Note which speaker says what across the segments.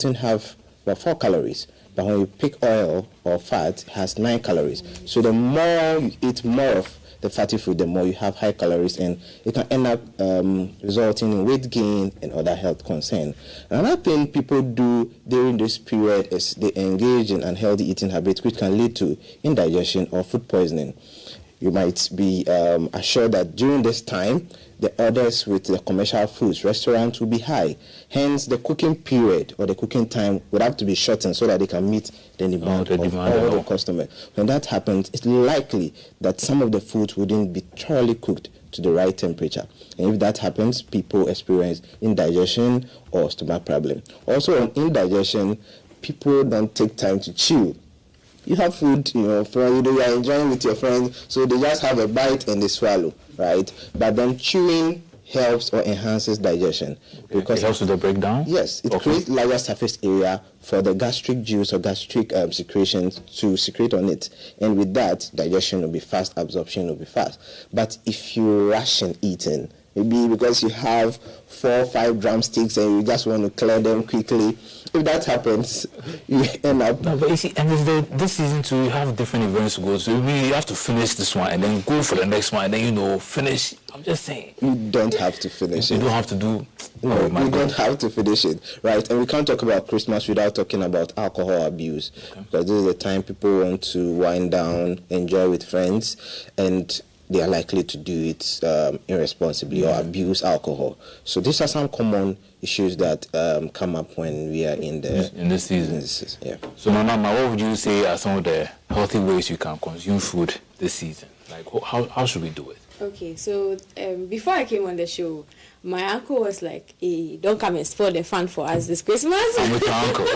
Speaker 1: doesn't have 4 calories, but when you pick oil or fat, it has 9 calories. So the more you eat more of the fatty food, the more you have high calories, and it can end up resulting in weight gain and other health concerns. Another thing people do during this period is they engage in unhealthy eating habits, which can lead to indigestion or food poisoning. You might be assured that during this time, the orders with the commercial foods, restaurants will be high. Hence, the cooking period or the cooking time would have to be shortened so that they can meet the demand of all the customers. When that happens, it's likely that some of the foods wouldn't be thoroughly cooked to the right temperature. And if that happens, people experience indigestion or stomach problem. Also, on indigestion, people don't take time to chew. You have food, you are enjoying with your friends, so they just have a bite and they swallow, right? But then chewing helps or enhances digestion. Because
Speaker 2: it helps with the breakdown?
Speaker 1: Yes, it creates larger surface area for the gastric juice or gastric secretions to secrete on it. And with that, digestion will be fast, absorption will be fast. But if you ration eating, maybe because you have 4 or 5 drumsticks and you just want to clear them quickly, if that happens, you end up...
Speaker 2: No, but you see, and this season too, you have different events to go to. You have to finish this one and then go for the next one and then, finish. I'm just saying.
Speaker 1: You don't have to finish it.
Speaker 2: You don't have to do...
Speaker 1: No, you don't have to finish it, right? And we can't talk about Christmas without talking about alcohol abuse. Okay. Because this is the time people want to wind down, enjoy with friends, and they are likely to do it irresponsibly or abuse alcohol. So these are some common issues that come up when we are in
Speaker 2: this season.
Speaker 1: Yeah.
Speaker 2: So Mama, what would you say are some of the healthy ways you can consume food this season? Like how should we do it?
Speaker 3: Okay, so before I came on the show, my uncle was like, hey, don't come and spoil the fun for us this Christmas.
Speaker 2: I'm with your uncle.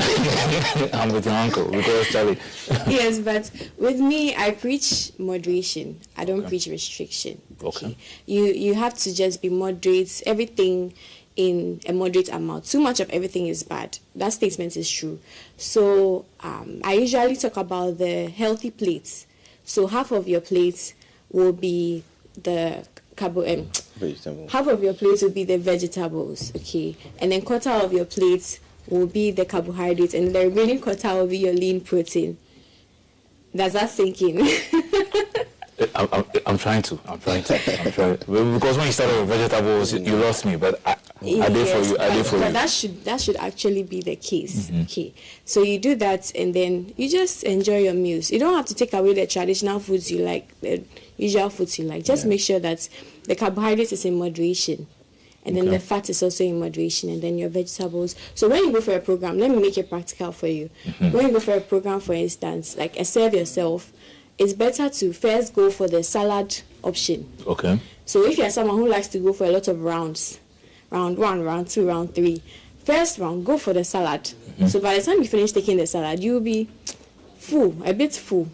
Speaker 2: I'm with your uncle. Because Charlie.
Speaker 3: Yes, but with me, I preach moderation. I don't preach restriction.
Speaker 2: Okay.
Speaker 3: You have to just be moderate. Everything in a moderate amount. Too much of everything is bad. That statement is true. So I usually talk about the healthy plates. So half of your plate will be the half of your plate will be the vegetables, okay, and then quarter of your plate will be the carbohydrates, and the remaining quarter will be your lean protein. Does that sink in?
Speaker 2: I'm trying to. Because when you started with vegetables, you lost me, but I did for you.
Speaker 3: But that should actually be the case. Mm-hmm. Okay, so you do that, and then you just enjoy your meals. You don't have to take away the traditional foods you like, the usual foods you like. Just make sure that the carbohydrates is in moderation, and then the fat is also in moderation, and then your vegetables. So when you go for a program, let me make it practical for you. Mm-hmm. When you go for a program, for instance, like a serve yourself, it's better to first go for the salad option.
Speaker 2: Okay.
Speaker 3: So if you're someone who likes to go for a lot of rounds, round 1, round 2, round 3, first round, go for the salad. Mm-hmm. So by the time you finish taking the salad, you'll be full, a bit full.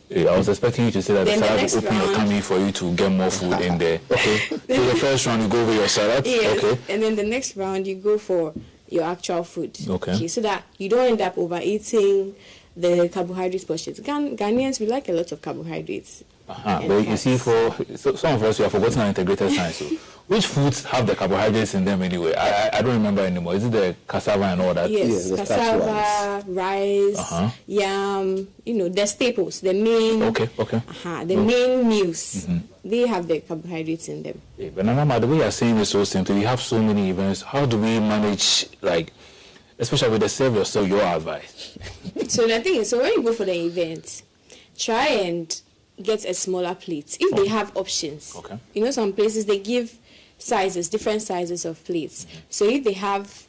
Speaker 2: Yeah, I was expecting you to say that
Speaker 3: then
Speaker 2: the salad will open your tummy for you to get more food in there. Okay. So the first round you go for your salad.
Speaker 3: Yes.
Speaker 2: Okay.
Speaker 3: And then the next round you go for your actual food.
Speaker 2: Okay.
Speaker 3: So that you don't end up overeating the carbohydrates portions. Ghanaians, we like a lot of carbohydrates.
Speaker 2: But you see, for some of us, we have forgotten our integrated science. So which foods have the carbohydrates in them anyway? I don't remember anymore. Is it the cassava and all that?
Speaker 3: Yes, cassava, rice, yam, the staples, the main.
Speaker 2: Okay.
Speaker 3: The main meals. Mm-hmm. They have the carbohydrates in them.
Speaker 2: Yeah, but Nana, the way you're saying is so simple. We have so many events. How do we manage, especially with the server? So your advice.
Speaker 3: So the thing is, so when you go for the event, try and get a smaller plate if they have options.
Speaker 2: Okay.
Speaker 3: Some places they give different sizes of plates. So if they have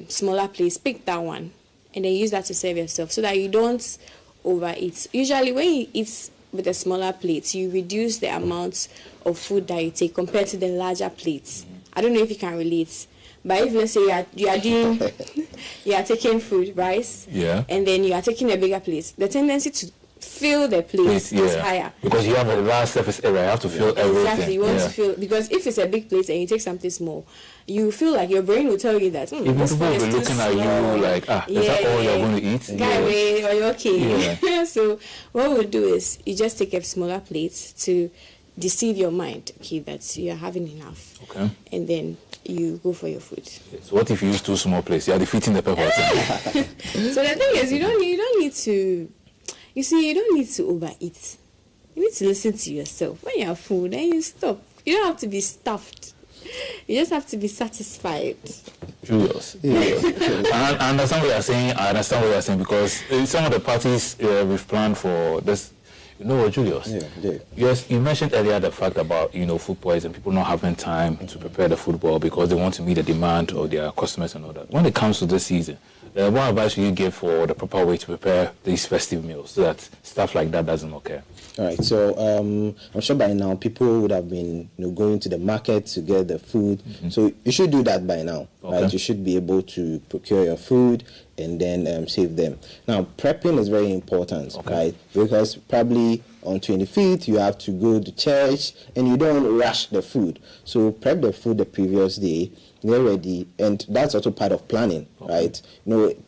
Speaker 3: smaller plates, pick that one and then use that to serve yourself so that you don't overeat. Usually when you eat with a smaller plate, you reduce the amount of food that you take compared to the larger plates. I don't know if you can relate. But if let's say you are doing, you are taking food, rice, and then you are taking a bigger plate, the tendency to fill the plate is higher.
Speaker 2: Because you have a large surface area, you have to fill everything.
Speaker 3: Exactly, you want to fill, because if it's a big plate and you take something small, you feel like your brain will tell you that.
Speaker 2: Even people will be looking at you like, is that all you're going to eat?
Speaker 3: Guy, are you okay? Yeah. So what we'll do is you just take a smaller plate to deceive your mind, that you are having enough.
Speaker 2: Okay.
Speaker 3: And then you go for your food.
Speaker 2: So what if you use too small plates? You're defeating the purpose.
Speaker 3: So the thing is, you don't need to. You see, you don't need to overeat. You need to listen to yourself. When you have food, then you stop. You don't have to be stuffed. You just have to be satisfied.
Speaker 2: Julius. I understand what you're saying. Because some of the parties we've planned for this. You know what, Julius?
Speaker 1: Yeah.
Speaker 2: Yes, you mentioned earlier the fact about, food poisoning, people not having time to prepare the food well because they want to meet the demand of their customers and all that. When it comes to this season, what advice would you give for the proper way to prepare these festive meals so that stuff like that doesn't occur?
Speaker 1: All right, so I'm sure by now people would have been going to the market to get the food. Mm-hmm. So you should do that by now, right? You should be able to procure your food and then save them. Now, prepping is very important, right? Because probably on 25th you have to go to church and you don't rush the food. So prep the food the previous day, get ready, and that's also part of planning, right?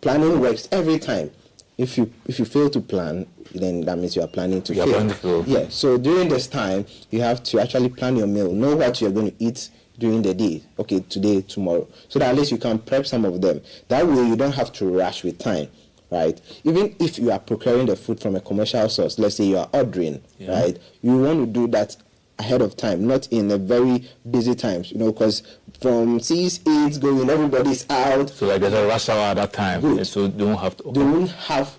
Speaker 1: Planning works every time. If you fail to plan, then that means you are planning to fail. Yeah. So during this time, you have to actually plan your meal. Know what you're going to eat during the day. Okay, today, tomorrow. So that at least you can prep some of them. That way you don't have to rush with time, right? Even if you are procuring the food from a commercial source, let's say you are ordering, right? You want to do that ahead of time, not in a very busy times, because from 6, 8 going, everybody's out.
Speaker 2: So like there's a rush hour at that time. Good. So they won't have to.
Speaker 1: They won't have.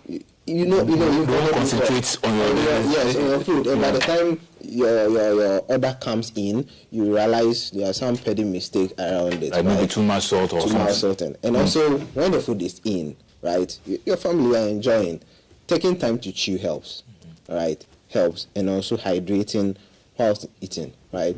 Speaker 1: You don't
Speaker 2: concentrate on your
Speaker 1: on your food. And by the time your order comes in, you realize there are some petty mistake around it.
Speaker 2: Like maybe too much salt or something.
Speaker 1: Too much salt. And also, when the food is in, right, your family are enjoying. Taking time to chew helps, right? Helps. And also hydrating whilst eating, right?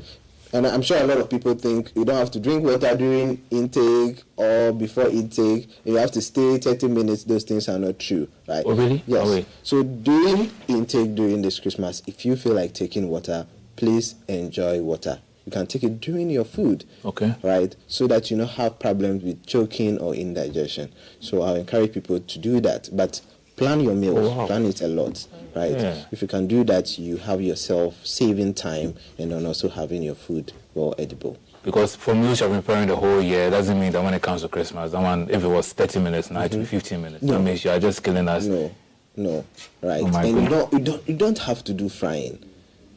Speaker 1: And I'm sure a lot of people think you don't have to drink water during intake or before intake. You have to stay 30 minutes. Those things are not true, right?
Speaker 2: Oh, really?
Speaker 1: Yes.
Speaker 2: Oh, wait.
Speaker 1: So during intake, during this Christmas, if you feel like taking water, please enjoy water. You can take it during your food, right? So that you don't have problems with choking or indigestion. So I'll encourage people to do that. But plan your meals. Plan it a lot, right? Yeah. If you can do that, you have yourself saving time and then also having your food well edible.
Speaker 2: Because for meals you're preparing the whole year, it doesn't mean that when it comes to Christmas, that one, if it was 30 minutes, now it will be 15 minutes. No. That means you are just killing us.
Speaker 1: No, right? And you don't have to do frying.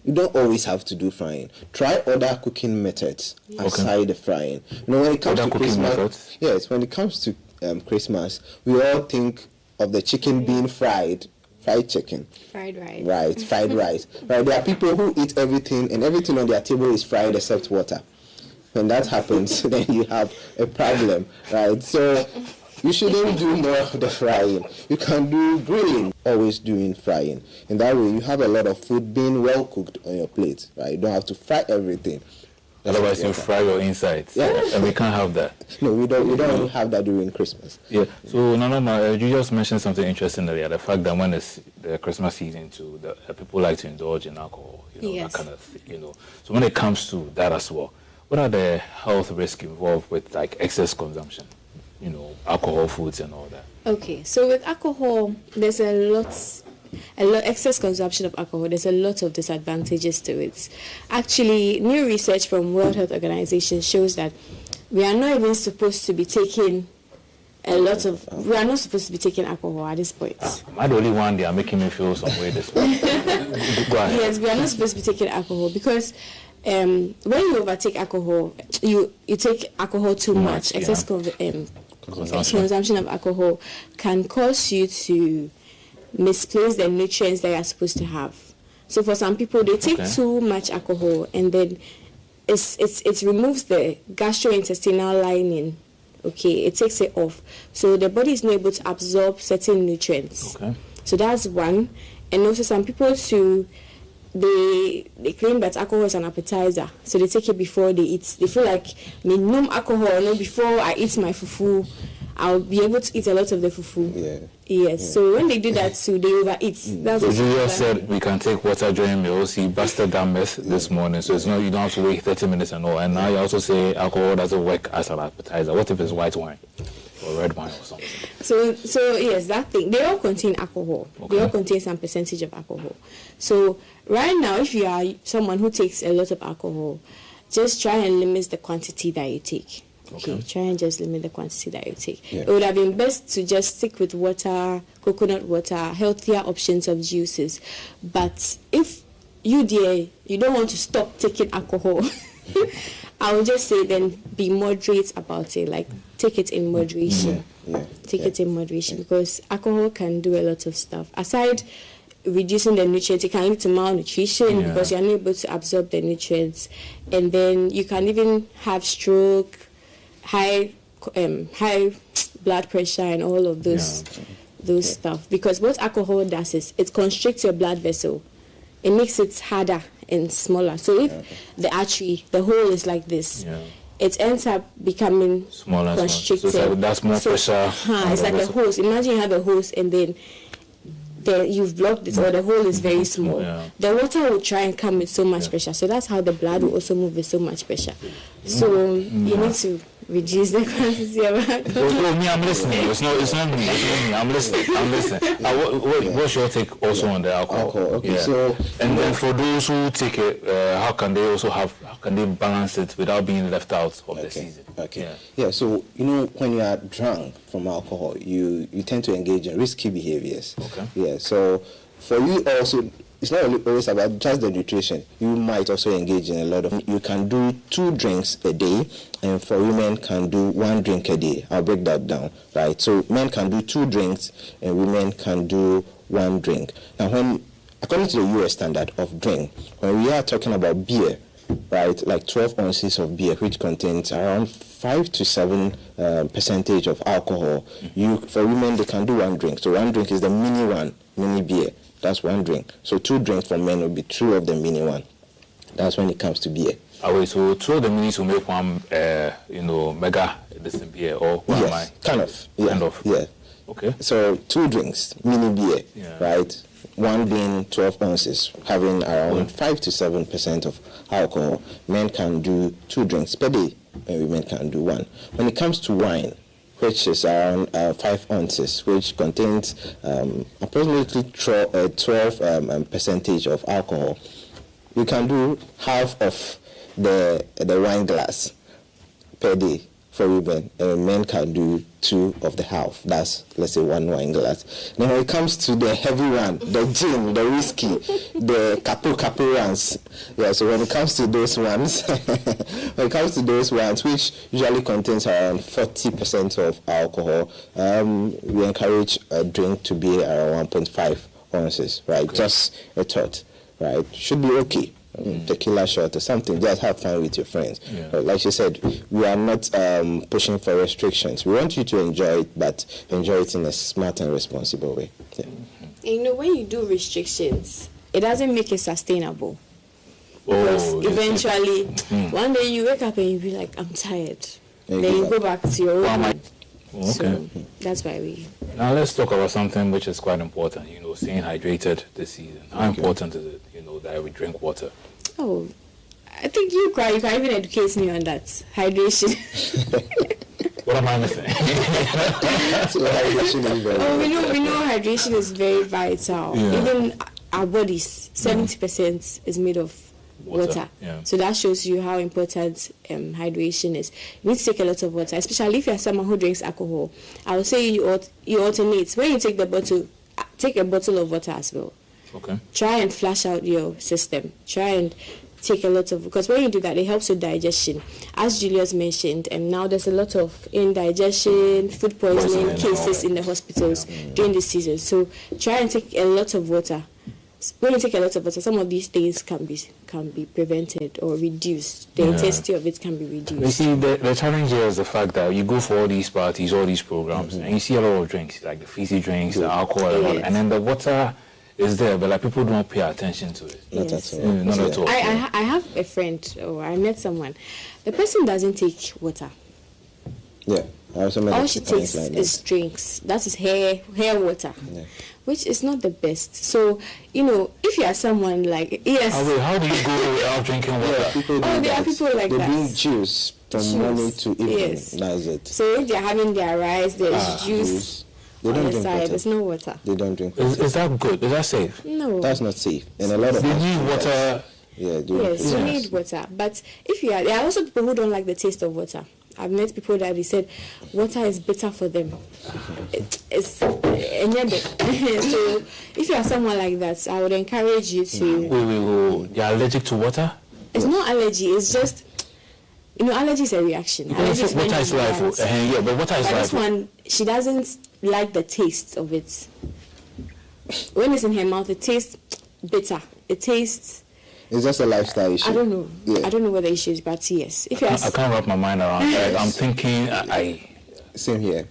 Speaker 1: You don't always have to do frying. Try other cooking methods aside the frying. When it comes to Christmas, when it comes to Christmas, we all think of the chicken being fried chicken.
Speaker 3: Fried rice.
Speaker 1: Right, fried rice. Right, there are people who eat everything and everything on their table is fried except water. When that happens, then you have a problem, right? So you shouldn't do more of the frying. You can do grilling, always doing frying. And that way you have a lot of food being well cooked on your plate, right? You don't have to fry everything.
Speaker 2: Otherwise, you fry your insides. Yeah. And we can't have that.
Speaker 1: No, we don't have that during Christmas.
Speaker 2: Yeah. So, you just mentioned something interesting earlier. The fact that when it's the Christmas season, too, people like to indulge in alcohol, that kind of thing, So when it comes to that as well, what are the health risks involved with, like, excess consumption? Alcohol, foods and all that.
Speaker 3: Okay. So with alcohol, there's excess consumption of alcohol, there's a lot of disadvantages to it. Actually, new research from World Health Organization shows that we are not even supposed to be taking we are not supposed to be taking alcohol at this point.
Speaker 2: Am I the only one? They are making me feel some way this way.
Speaker 3: Yes, we are not supposed to be taking alcohol because when you overtake alcohol, you take alcohol too much. Excess consumption of alcohol can cause you to misplace the nutrients that you're supposed to have. So for some people, they take too much alcohol and then it removes the gastrointestinal lining. It takes it off. So the body is not able to absorb certain nutrients. So that's one. And also some people too, they claim that alcohol is an appetizer. So they take it before they eat. They feel like, no alcohol, before I eat my fufu, I'll be able to eat a lot of the fufu. Yes. So when they do that too, they overeat.
Speaker 2: So Julia said we can take water during meals. He busted that myth this morning. So it's you don't have to wait 30 minutes and all. And now you also say alcohol doesn't work as an appetizer. What if it's white wine or red wine or something?
Speaker 3: So yes, that thing. They all contain alcohol. They all contain some percentage of alcohol. So right now, if you are someone who takes a lot of alcohol, just try and limit the quantity that you take. Okay, try and just limit the quantity that you take. It would have been best to just stick with water, coconut water, healthier options of juices. But if you don't want to stop taking alcohol, I would just say then be moderate about it. Like, take it in moderation. Take it in moderation, because alcohol can do a lot of stuff. Aside reducing the nutrients, it can lead to malnutrition because you're not able to absorb the nutrients, and then you can even have stroke, high blood pressure, and all of those stuff. Because what alcohol does is it constricts your blood vessel. It makes it harder and smaller. So if the artery, the hole is like this, it ends up becoming
Speaker 2: smaller,
Speaker 3: constricted.
Speaker 2: So that's more pressure.
Speaker 3: It's like a hose. Imagine you have a hose and then you've blocked it, or the hole is very small. The water will try and come with so much pressure. So that's how the blood will also move with so much pressure. So you need to reduce the quantity of alcohol.
Speaker 2: Me, I'm listening. It's not me. I'm listening. What's your take also on the alcohol?
Speaker 1: Okay, so
Speaker 2: and then for those who take it, how can they balance it without being left out of the season?
Speaker 1: So when you are drunk from alcohol, you tend to engage in risky behaviors. So for you also, it's not always about just the nutrition. You might also engage in a lot of. You can do 2 drinks a day, and for women can do 1 drink a day. I'll break that down, right? So men can do 2 drinks, and women can do 1 drink. Now, according to the US standard of drink, when we are talking about beer, right, like 12 ounces of beer, which contains around 5 to 7 percentage of alcohol, for women they can do 1 drink. So 1 drink is the mini beer. That's 1 drink. So 2 drinks for men will be 2 of the mini one. That's when it comes to beer.
Speaker 2: So 2 of the minis will make 1, mega beer, or what am I?
Speaker 1: Kind of. Yeah.
Speaker 2: Okay.
Speaker 1: So 2 drinks, mini beer, right? 1 being 12 ounces, having around 5 to 7% of alcohol. Men can do 2 drinks per day, and women can do 1. When it comes to wine, which is around 5 ounces, which contains approximately 12 percentage of alcohol, you can do half of the wine glass per day for women, and men can do 2 of the half. That's, let's say, 1 wine glass. Now, when it comes to the heavy one, the gin, the whiskey, the capo ones, so when it comes to those ones, which usually contains around 40% of alcohol, we encourage a drink to be around 1.5 ounces, right? Okay. Just a tot, right? Should be okay. Tequila shot or something, just have fun with your friends. Like you said, we are not pushing for restrictions. We want you to enjoy it, but enjoy it in a smart and responsible way.
Speaker 3: When you do restrictions, it doesn't make it sustainable. Because eventually, one day you wake up and you be like, I'm tired. Then you go back to your own. So that's why we.
Speaker 2: Now let's talk about something which is quite important. Staying hydrated this season. How important is it? That we drink water.
Speaker 3: Oh, I think you can even educate me on that. Hydration.
Speaker 2: What am I missing?
Speaker 3: We know hydration is very vital. Even our bodies, 70% is made of water. So that shows you how important hydration is. You need to take a lot of water, especially if you're someone who drinks alcohol. I would say you alternate. When you take the bottle, take a bottle of water as well.
Speaker 2: Okay.
Speaker 3: Try and flush out your system. Try and take a lot of, because when you do that, it helps with digestion. As Julius mentioned, now there's a lot of indigestion, food poisoning cases in the hospitals during this season. So try and take a lot of water. When you take a lot of water, some of these things can be prevented or reduced. The intensity of it can be reduced.
Speaker 2: You see, the challenge here is the fact that you go for all these parties, all these programs, and you see a lot of drinks, like the fizzy drinks, the alcohol, and then the water is there, but people don't pay attention to it.
Speaker 1: Not at all.
Speaker 2: Not at all.
Speaker 3: I have a friend, or I met someone. The person doesn't take water.
Speaker 1: Yeah.
Speaker 3: All she takes is drinks. That is hair water, which is not the best. So, if you are someone like,
Speaker 2: how do you go without drinking water?
Speaker 3: There are people like that.
Speaker 1: They drink juice from morning to evening. That's it.
Speaker 3: So if they are having their rice, there is juice.
Speaker 1: They don't drink water.
Speaker 3: There's no water.
Speaker 1: They don't drink water.
Speaker 2: Is that good? Is that safe?
Speaker 3: No.
Speaker 1: That's not safe. And a lot of
Speaker 2: they need water.
Speaker 3: Yes, you need water. But there are also people who don't like the taste of water. I've met people that they said water is bitter for them. It's so if you are someone like that, I would encourage you to.
Speaker 2: Wait. You're allergic to water?
Speaker 3: It's not allergy. It's just, allergy is a reaction.
Speaker 2: Water is life. But water is life.
Speaker 3: This one, she doesn't like the taste of it. When it's in her mouth, it tastes bitter. It tastes.
Speaker 1: It's just a lifestyle issue.
Speaker 3: I don't know. Yeah. I don't know what the issue is, but yes. If
Speaker 2: I can't wrap my mind around it. I'm thinking,
Speaker 1: Same here.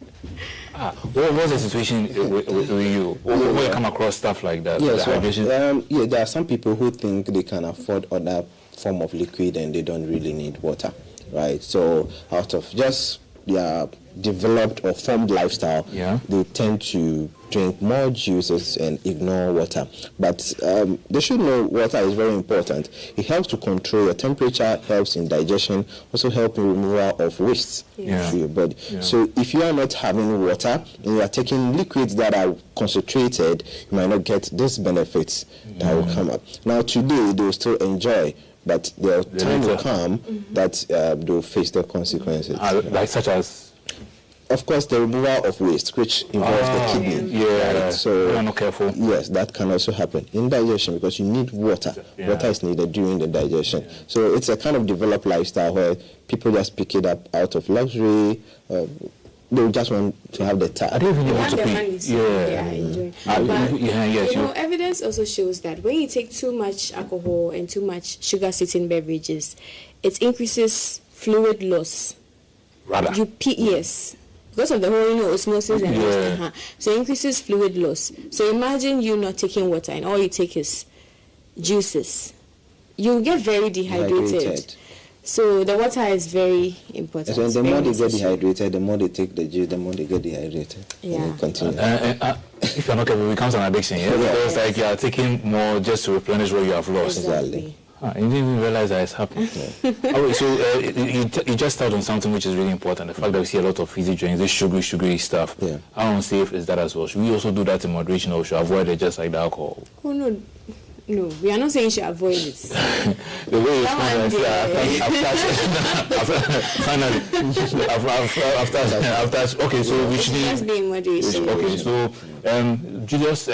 Speaker 2: What was the situation with you? When you come across stuff like that?
Speaker 1: There are some people who think they can afford other form of liquid and they don't really need water, right? So out of just their developed or formed lifestyle, they tend to drink more juices and ignore water. But they should know water is very important. It helps to control your temperature, helps in digestion, also helps in removal of waste through your body. So if you are not having water and you are taking liquids that are concentrated, you might not get these benefits that will come up. Now today they will still enjoy, but their time will come that they will face the consequences.
Speaker 2: Like such as?
Speaker 1: Of course, the removal of waste, which involves the kidney.
Speaker 2: Right?
Speaker 1: So
Speaker 2: we are not careful.
Speaker 1: Yes, that can also happen in digestion because you need water. Water is needed during the digestion. So it's a kind of developed lifestyle where people just pick it up out of luxury. They just want to have the time.
Speaker 2: I don't even want to
Speaker 3: pee. Evidence also shows that when you take too much alcohol and too much sugar-sweetened beverages, it increases fluid loss.
Speaker 2: Rather.
Speaker 3: You pee, yes. Because of the whole osmosis and so it increases fluid loss. So imagine you not taking water and all you take is juices. You get very dehydrated. So the water is very important.
Speaker 1: So the more they get dehydrated, the more they take the juice, the more they get dehydrated.
Speaker 3: Yeah.
Speaker 1: Continue.
Speaker 2: If you're not careful, it becomes an addiction. It's like you are taking more just to replenish what you have lost.
Speaker 1: Exactly.
Speaker 2: You didn't even realize that it's happening. So you just touched on something which is really important. The fact that we see a lot of fizzy drinks, this sugary stuff. How unsafe is that as well? Should we also do that in moderation, or should we avoid it just like the alcohol?
Speaker 3: Oh no, we are not saying you should avoid it.
Speaker 2: The way you after okay, so we should
Speaker 3: be in moderation.
Speaker 2: Okay, so Julius,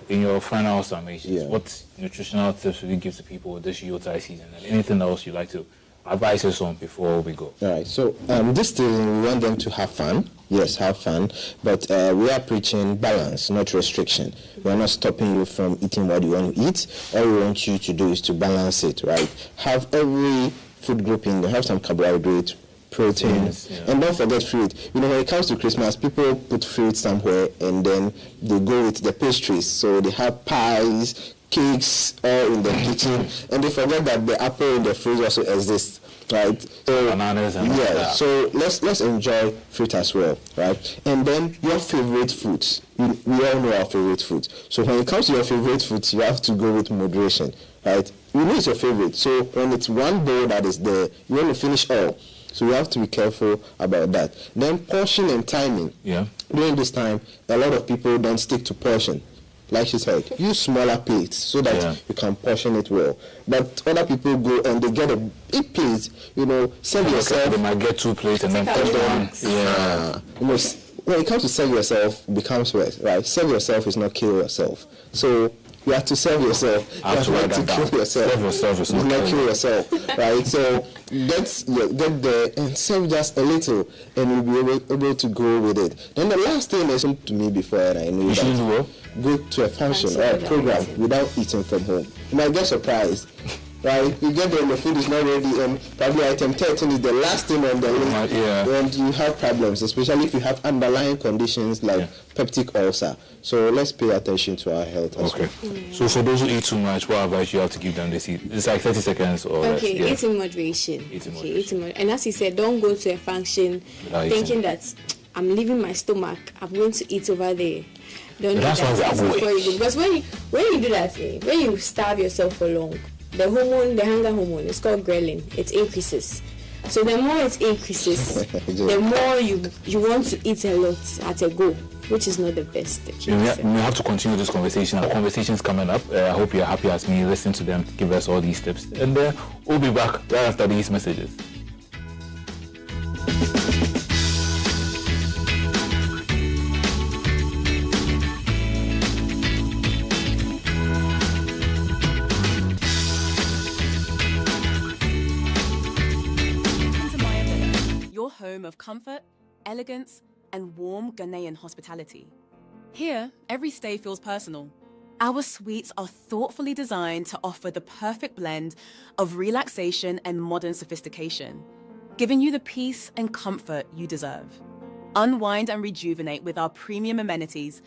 Speaker 2: in your final summation, what nutritional tips would you give to people this Yuletide season, and anything else you'd like to advise us on before we go?
Speaker 1: All right, so this season we want them to have fun. Yes, have fun, but we are preaching balance, not restriction. We are not stopping you from eating what you want to eat. All we want you to do is to balance it, right? Have every food group in there, have some carbohydrate, protein, and don't forget fruit. When it comes to Christmas, people put fruit somewhere and then they go with the pastries. So they have pies, cakes, all in the kitchen, and they forget that the apple in the fridge also exists. Right, so
Speaker 2: bananas and
Speaker 1: so let's enjoy fruit as well, right? And then your favorite foods. We all know our favorite foods. So when it comes to your favorite foods, you have to go with moderation, right? You know it's your favorite. So when it's one bowl that is there, you want to finish all. So we have to be careful about that. Then portion and timing. During this time, a lot of people don't stick to portion. Like she said, use smaller plates so that you can portion it well. But other people go and they get a big plate, serve yourself.
Speaker 2: They might get 2 plates and then push one.
Speaker 1: When it comes to serve yourself, it becomes worse, right? Serve yourself is not kill yourself. So you have to serve yourself. You have to kill yourself.
Speaker 2: Serve yourself is not
Speaker 1: kill yourself, right? So get there and serve just a little, and you'll be able to go with it. Then the last thing that happened to me before, and I know that go to a function or a program without eating from home. You might get surprised. Right, you get there and the food is not ready, and probably item 13 is the last thing on the list, and you have problems, especially if you have underlying conditions like peptic ulcer. So let's pay attention to our health as well.
Speaker 2: So for those who eat too much, what advice you have to give them this eat? It's like 30 seconds or less.
Speaker 3: Eat in moderation. And as you said, don't go to a function thinking that I'm leaving my stomach, I'm going to eat over there. Don't do that because when you do that, when you starve yourself for long, the hunger hormone, it's called ghrelin, it increases. So the more it increases, the more you want to eat a lot at a go, which is not the best.
Speaker 2: We have to continue this conversation. Our conversation's coming up. I hope you're happy as me. Listen to them, give us all these tips. And we'll be back right after these messages.
Speaker 4: home of comfort, elegance, and warm Ghanaian hospitality. Here, every stay feels personal. Our suites are thoughtfully designed to offer the perfect blend of relaxation and modern sophistication, giving you the peace and comfort you deserve. Unwind and rejuvenate with our premium amenities,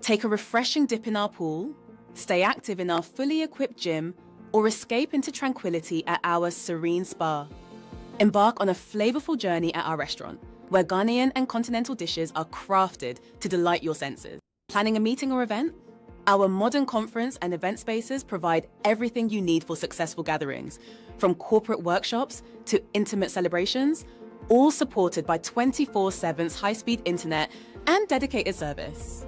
Speaker 4: take a refreshing dip in our pool, stay active in our fully equipped gym, or escape into tranquility at our serene spa. Embark on a flavorful journey at our restaurant, where Ghanaian and continental dishes are crafted to delight your senses. Planning a meeting or event? Our modern conference and event spaces provide everything you need for successful gatherings, from corporate workshops to intimate celebrations, all supported by 24/7's high-speed internet and dedicated service.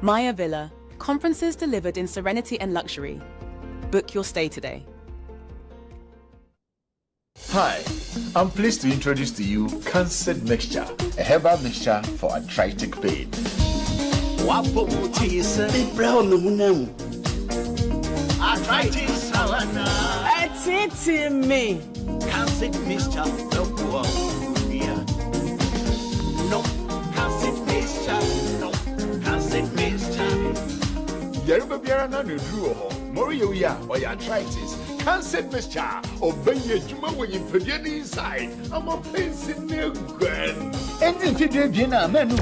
Speaker 4: Maya Villa, conferences delivered in serenity and luxury. Book your stay today.
Speaker 5: Hi, I'm pleased to introduce to you Cancer Mixture, a herbal mixture for arthritic pain.
Speaker 6: Arthritis, me. Cancer Mixture, no, Cancer Mixture, no, Cancer Mixture.
Speaker 5: Yeruba Biara na Nudruo, Morio ya, or arthritis. Cancer Mixture, obey your Juma when you put it inside. I'm a place in the grand.
Speaker 7: And if you do dinner, menu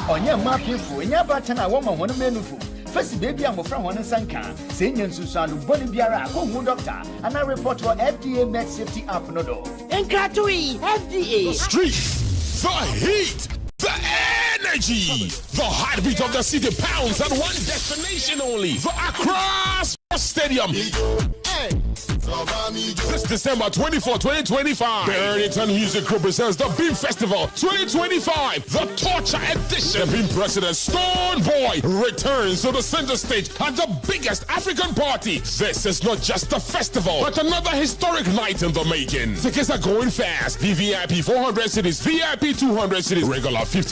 Speaker 7: on your market for your button, I want one menu for. First, baby, I'm from one Sanka, Senior Susan, Bonnie Biara, home doctor, and I report to FDA Med Safety App Nodo.
Speaker 6: And Katui, FDA.
Speaker 8: Street, the heat, the energy, the heartbeat of the city pounds at one destination only. The Accra Sports Stadium. This December 24, 2025, the Ernington Music Group presents the Beam Festival 2025, the Torture Edition. The Beam President Stone Boy returns to the center stage at the biggest African party. This is not just a festival, but another historic night in the making. Tickets are going fast. VVIP 400 cities, VIP 200 cities, regular 50.